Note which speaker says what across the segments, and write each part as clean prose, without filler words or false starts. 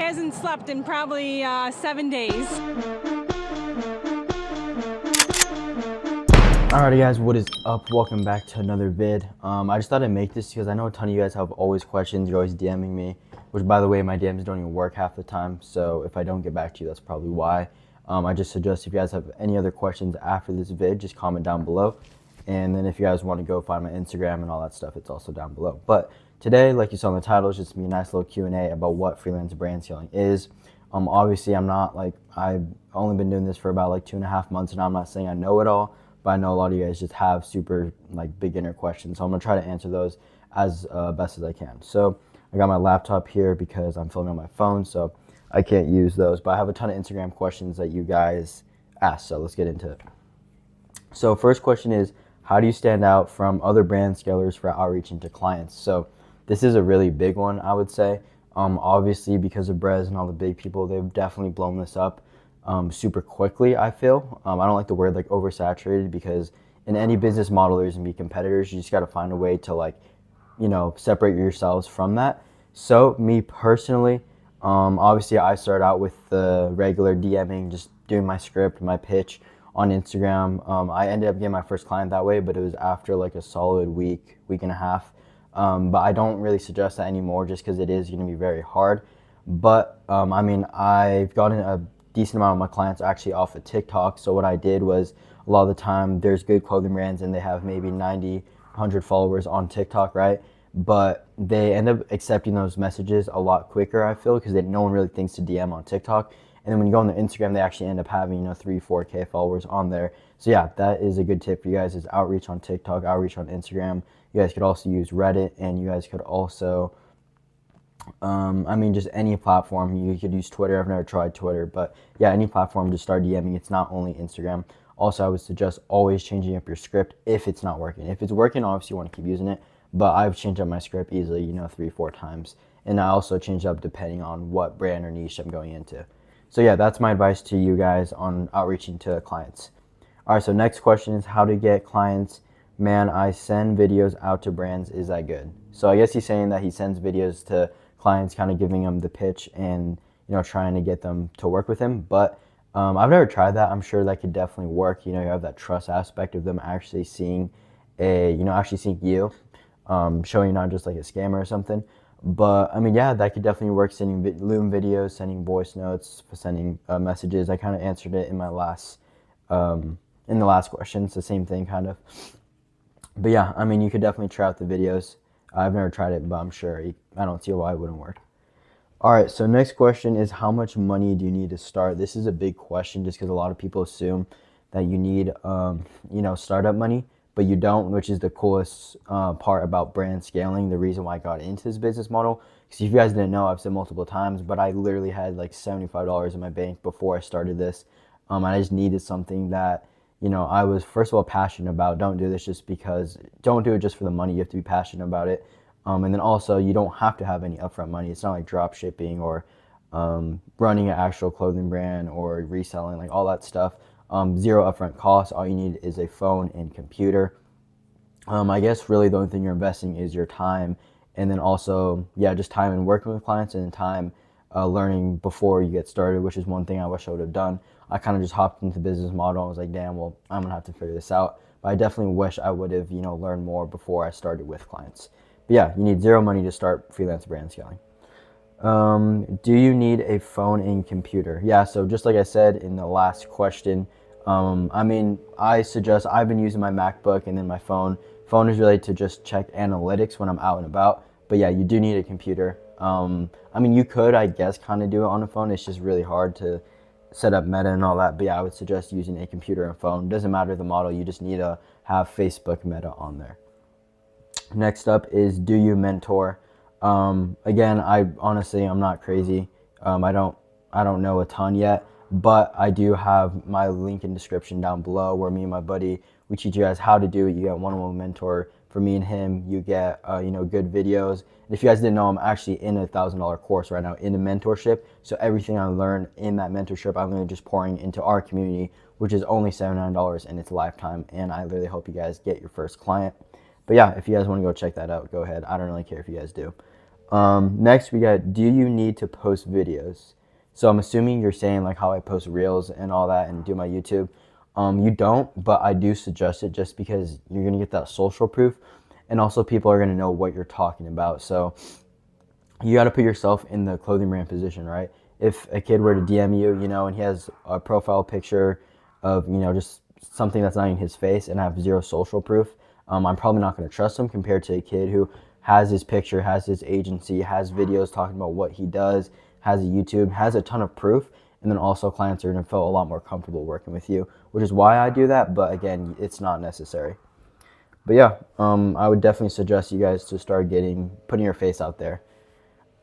Speaker 1: hasn't slept in probably 7 days.
Speaker 2: Alrighty guys, what is up? Welcome back to another vid. I just thought I'd make this because I know a ton of you guys have always questions. You're always DMing me, which by the way, my DMs don't even work half the time. So if I don't get back to you, that's probably why. I just suggest if you guys have any other questions after this vid, just comment down below. And then if you guys want to go find my Instagram and all that stuff, it's also down below. But today, like you saw in the title, it's just gonna be a nice little Q&A about what freelance brand scaling is. Obviously, I've only been doing this for about like 2.5 months, and I'm not saying I know it all, but I know a lot of you guys just have super like beginner questions. So I'm gonna try to answer those as best as I can. So I got my laptop here because I'm filming on my phone, so I can't use those, but I have a ton of Instagram questions that you guys asked, so let's get into it. So first question is, how do you stand out from other brand scalers for outreach into clients? So this is a really big one, I would say. Obviously, because of Brez and all the big people, they've definitely blown this up super quickly, I feel. I don't like the word like oversaturated, because in any business model, there's gonna be competitors. You just gotta find a way to like, separate yourselves from that. So me personally, obviously I started out with the regular DMing, just doing my script, my pitch on Instagram. I ended up getting my first client that way, but it was after like a solid week and a half. But I don't really suggest that anymore, just because it is going to be very hard. But I've gotten a decent amount of my clients actually off of TikTok. So what I did was, a lot of the time there's good clothing brands and they have maybe 90, 100 followers on TikTok, right? But they end up accepting those messages a lot quicker, I feel, because no one really thinks to DM on TikTok. And then when you go on their Instagram, they actually end up having 3, 4K followers on there. So yeah, that is a good tip for you guys, is outreach on TikTok, outreach on Instagram. You guys could also use Reddit, and you guys could also, just any platform. You could use Twitter. I've never tried Twitter, but yeah, any platform, just start DMing. It's not only Instagram. Also, I would suggest always changing up your script if it's not working. If it's working, obviously you want to keep using it, but I've changed up my script easily, 3, 4 times. And I also change up depending on what brand or niche I'm going into. So yeah, that's my advice to you guys on outreaching to clients. All right, so next question is how to get clients. Man, I send videos out to brands. Is that good? So I guess he's saying that he sends videos to clients, kind of giving them the pitch and trying to get them to work with him. But I've never tried that. I'm sure that could definitely work. You have that trust aspect of them actually seeing you, showing not just like a scammer or something. But yeah, that could definitely work. Sending Loom videos, sending voice notes, sending messages. I kind of answered it in my last, in the last question. It's the same thing, kind of. But yeah, you could definitely try out the videos. I've never tried it, but I'm sure I don't see why it wouldn't work. All right, so next question is, how much money do you need to start? This is a big question, just because a lot of people assume that you need, startup money, but you don't, which is the coolest part about brand scaling, the reason why I got into this business model. Because if you guys didn't know, I've said multiple times, but I literally had like $75 in my bank before I started this. I just needed something that, I was first of all passionate about. Don't do it just for the money. You have to be passionate about it. And then also, you don't have to have any upfront money. It's not like drop shipping or running an actual clothing brand or reselling, like all that stuff. Zero upfront costs. All you need is a phone and computer. I guess really the only thing you're investing is your time, and then also, yeah, just time and working with clients, and then time learning before you get started, which is one thing I wish I would have done. I kind of just hopped into the business model. I was like, damn, well, I'm gonna have to figure this out. But I definitely wish I would have, learned more before I started with clients. But yeah, you need zero money to start freelance brand scaling. Do you need a phone and computer? Yeah, so just like I said in the last question, I suggest, I've been using my MacBook and then my phone. Phone is really to just check analytics when I'm out and about. But yeah, you do need a computer. You could, I guess, kind of do it on a phone. It's just really hard to set up Meta and all that. But yeah, I would suggest using a computer and phone. Doesn't matter the model, you just need to have Facebook Meta on there. Next up is, do you mentor? Again, I'm not crazy. I don't know a ton yet, but I do have my link in description down below, where me and my buddy, we teach you guys how to do it. You get one-on-one mentor for me and him. You get good videos. And if you guys didn't know, I'm actually in a $1,000 course right now in a mentorship. So everything I learned in that mentorship, I'm literally just pouring into our community, which is only $79 and it's lifetime. And I literally hope you guys get your first client. But yeah, if you guys want to go check that out, go ahead. I don't really care if you guys do. Next we got, do you need to post videos? So I'm assuming you're saying like how I post reels and all that and do my YouTube. You don't, but I do suggest it just because you're gonna get that social proof, and also people are gonna know what you're talking about. So you got to put yourself in the clothing brand position, right? If a kid were to DM you, and he has a profile picture of, just something that's not even his face and have zero social proof, I'm probably not going to trust him compared to a kid who has his picture, has his agency, has videos talking about what he does, has a YouTube, has a ton of proof, and then also clients are going to feel a lot more comfortable working with you, which is why I do that. But again, it's not necessary. But yeah, I would definitely suggest you guys to start putting your face out there.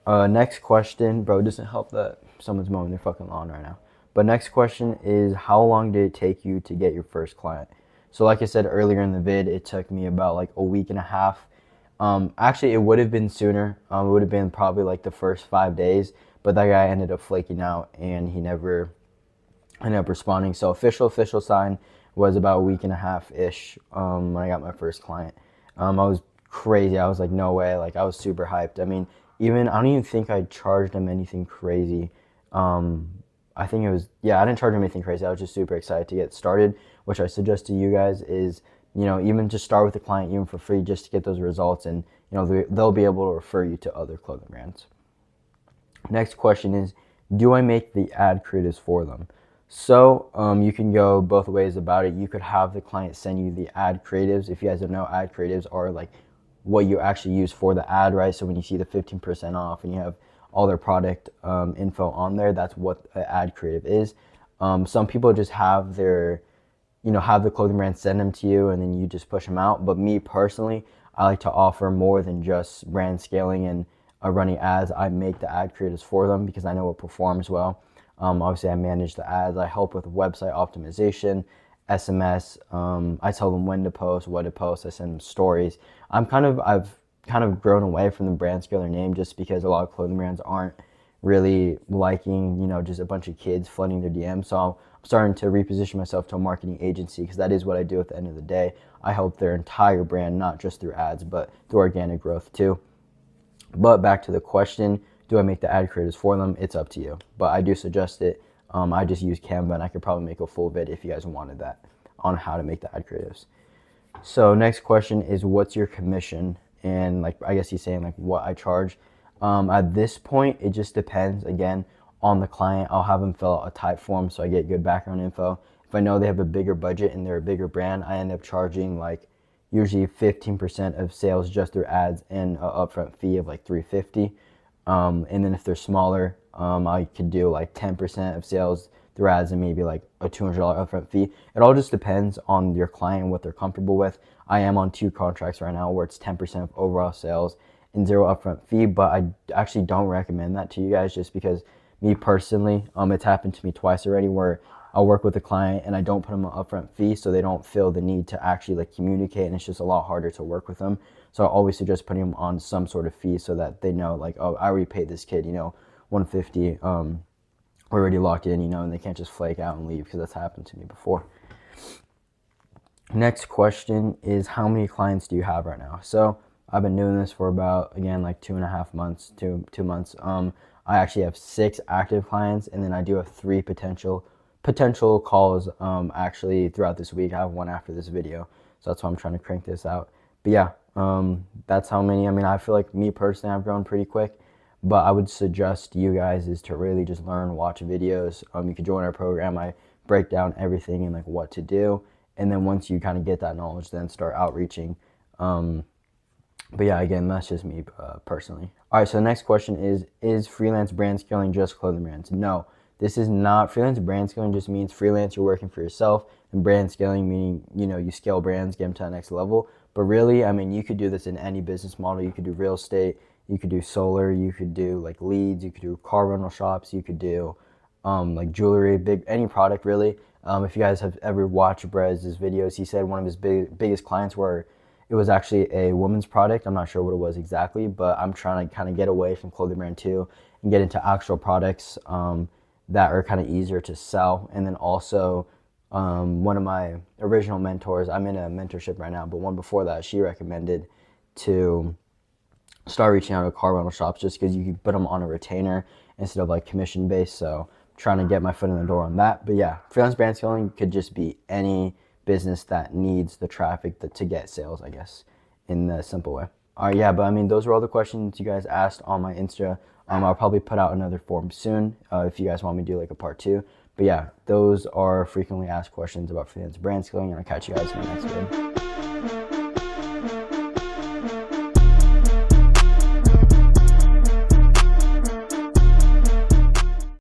Speaker 2: Next question, bro, it doesn't help that someone's mowing their fucking lawn right now. But next question is, how long did it take you to get your first client? So like I said earlier in the vid, it took me about like a week and a half. Actually, it would have been sooner. It would have been probably like the first 5 days, but that guy ended up flaking out and he never ended up responding. So official sign was about a week and a half-ish when I got my first client. I was crazy. I was like, no way. Like, I was super hyped. I mean, I don't even think I charged him anything crazy. I think it was, yeah, I didn't charge him anything crazy. I was just super excited to get started, which I suggest to you guys is, even just start with the client even for free just to get those results, and, they'll be able to refer you to other clothing brands. Next question is, do I make the ad creatives for them? So you can go both ways about it. You could have the client send you the ad creatives. If you guys don't know, ad creatives are like what you actually use for the ad, right? So when you see the 15% off and you have all their product info on there, that's what an ad creative is. Some people just have have the clothing brand send them to you and then you just push them out. But me personally, I like to offer more than just brand scaling and running ads. I make the ad creatives for them because I know it performs well. Obviously, I manage the ads. I help with website optimization, SMS. I tell them when to post, what to post. I send them stories. I've kind of grown away from the brand scaler name just because a lot of clothing brands aren't really liking, just a bunch of kids flooding their DMs. So I'm starting to reposition myself to a marketing agency because that is what I do at the end of the day. I help their entire brand, not just through ads, but through organic growth too. But back to the question, do I make the ad creatives for them? It's up to you. But I do suggest it. I just use Canva, and I could probably make a full vid if you guys wanted that on how to make the ad creatives. So next question is, what's your commission? And like, I guess he's saying like what I charge. At this point, it just depends, again, on the client. I'll have them fill out a type form so I get good background info. If I know they have a bigger budget and they're a bigger brand, I end up charging like usually 15% of sales just through ads and an upfront fee of like $350. And then if they're smaller, I could do like 10% of sales through ads and maybe like a $200 upfront fee. It all just depends on your client and what they're comfortable with. I am on 2 contracts right now where it's 10% of overall sales and 0 upfront fee, but I actually don't recommend that to you guys just because me personally, it's happened to me twice already where I'll work with a client and I don't put them an upfront fee so they don't feel the need to actually like communicate, and it's just a lot harder to work with them. So I always suggest putting them on some sort of fee so that they know like, oh, I already paid this kid, $150. We're already locked in, and they can't just flake out and leave because that's happened to me before. Next question is, how many clients do you have right now? So I've been doing this for about, again, like 2.5 months, 2 months. I actually have 6 active clients, and then I do have 3 potential calls actually throughout this week. I have 1 after this video, so that's why I'm trying to crank this out. But yeah, that's how many. I mean, I feel like me personally, I've grown pretty quick, but I would suggest you guys is to really just learn, watch videos. You could join our program. I break down everything and like what to do, and then once you kind of get that knowledge, then start outreaching. But yeah, again, that's just me personally. All right, so the next question is freelance brand scaling just clothing brands? No, this is not. Freelance brand scaling just means freelance, you're working for yourself, and brand scaling meaning, you scale brands, get them to the next level. But really, I mean, you could do this in any business model. You could do real estate, you could do solar, you could do like leads, you could do car rental shops, you could do like jewelry, any product really. If you guys have ever watched Brez's videos, he said one of his biggest clients were, it was actually a woman's product. I'm not sure what it was exactly, but I'm trying to kind of get away from clothing brand too and get into actual products that are kind of easier to sell. And then also one of my original mentors, I'm in a mentorship right now, but one before that, she recommended to start reaching out to car rental shops just because you can put them on a retainer instead of like commission based. So trying to get my foot in the door on that. But yeah, freelance brand scaling could just be any business that needs the traffic to get sales, I guess, in the simple way. All right, yeah, but I mean, those were all the questions you guys asked on my Insta. I'll probably put out another form soon if you guys want me to do like a part 2. But yeah, those are frequently asked questions about freelance brand scaling, and I'll catch you guys in my next video.